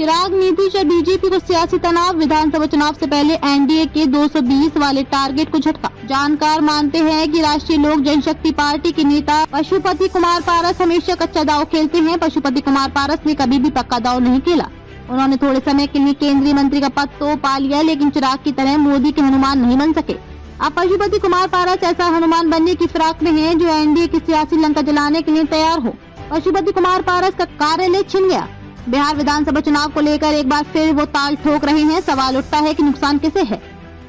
चिराग नीतीश और बीजेपी को सियासी तनाव, विधानसभा चुनाव से पहले एनडीए के 220 वाले टारगेट को झटका। जानकार मानते हैं कि राष्ट्रीय लोक जनशक्ति पार्टी के नेता पशुपति कुमार पारस हमेशा कच्चा दांव खेलते हैं। पशुपति कुमार पारस ने कभी भी पक्का दांव नहीं खेला। उन्होंने थोड़े समय के लिए केंद्रीय मंत्री का पद तो पा लिया, लेकिन चिराग की तरह मोदी के हनुमान नहीं बन सके। अब पशुपति कुमार पारस ऐसा हनुमान बनने की फिराक में हैं जो एनडीए की सियासी लंका जलाने के लिए तैयार हो। पशुपति कुमार पारस का कार्यालय छिन गया। बिहार विधानसभा चुनाव को लेकर एक बार फिर वो ताल ठोक रहे हैं। सवाल उठता है कि नुकसान किसे है।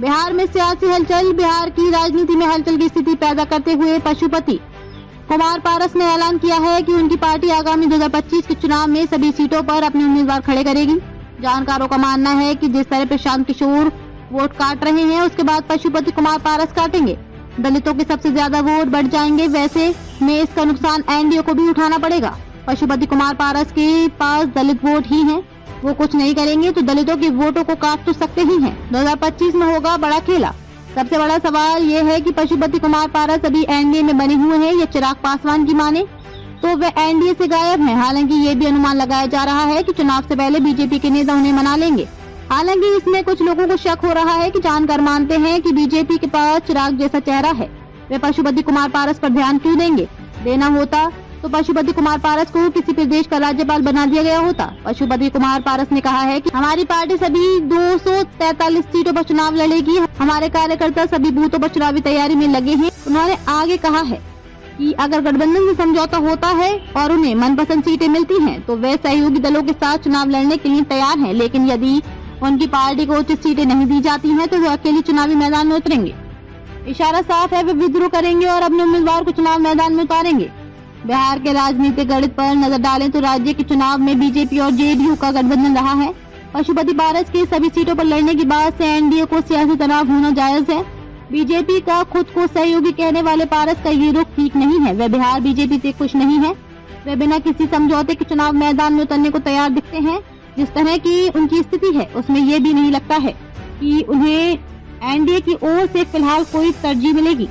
बिहार में सियासी हलचल, बिहार की राजनीति में हलचल की स्थिति पैदा करते हुए पशुपति कुमार पारस ने ऐलान किया है कि उनकी पार्टी आगामी 2025 के चुनाव में सभी सीटों पर अपने उम्मीदवार खड़े करेगी। जानकारों का मानना है कि जिस तरह प्रशांत किशोर वोट काट रहे हैं, उसके बाद पशुपति कुमार पारस काटेंगे। दलितों के सबसे ज्यादा वोट बढ़ जाएंगे। वैसे में इसका नुकसान एनडीए को भी उठाना पड़ेगा। पशुपति कुमार पारस के पास दलित वोट ही हैं। वो कुछ नहीं करेंगे तो दलितों के वोटों को काट तो सकते ही हैं। 2025 में होगा बड़ा खेला। सबसे बड़ा सवाल ये है कि पशुपति कुमार पारस अभी एनडीए में बने हुए हैं या चिराग पासवान की माने तो वे एनडीए से गायब हैं। हालांकि ये भी अनुमान लगाया जा रहा है कि चुनाव से पहले बीजेपी के नेता उन्हें मना लेंगे। हालांकि इसमें कुछ लोगों को शक हो रहा है कि जानकार मानते हैं कि बीजेपी के पास चिराग जैसा चेहरा है, वे पशुपति कुमार पारस पर ध्यान क्यों देंगे। देना होता तो पशुपति कुमार पारस को किसी प्रदेश का राज्यपाल बना दिया गया होता। पशुपति कुमार पारस ने कहा है कि हमारी पार्टी सभी 243 सीटों पर चुनाव लड़ेगी। हमारे कार्यकर्ता सभी बूथों पर चुनावी तैयारी में लगे हैं। उन्होंने आगे कहा है कि अगर गठबंधन से समझौता होता है और उन्हें मनपसंद सीटें मिलती हैं, तो वे सहयोगी दलों के साथ चुनाव लड़ने के लिए तैयार हैं। लेकिन यदि उनकी पार्टी को उचित सीटें नहीं दी जाती हैं, तो वे अकेले चुनावी मैदान में उतरेंगे। इशारा साफ है, वे विद्रोह करेंगे और अपने उम्मीदवार को चुनाव मैदान में उतारेंगे। बिहार के राजनीतिक गणित पर नजर डालें तो राज्य के चुनाव में बीजेपी और जेडीयू का गठबंधन रहा है। पशुपति पारस के सभी सीटों पर लड़ने की बात से एनडीए को सियासी तनाव होना जायज है। बीजेपी का खुद को सहयोगी कहने वाले पारस का ये रुख ठीक नहीं है। वे बिहार बीजेपी से खुश नहीं है। वे बिना किसी समझौते के चुनाव मैदान में उतरने को तैयार दिखते हैं। जिस तरह की उनकी स्थिति है, उसमें ये भी नहीं लगता है कि उन्हें एनडीए की ओर से फिलहाल कोई तरजीह मिलेगी।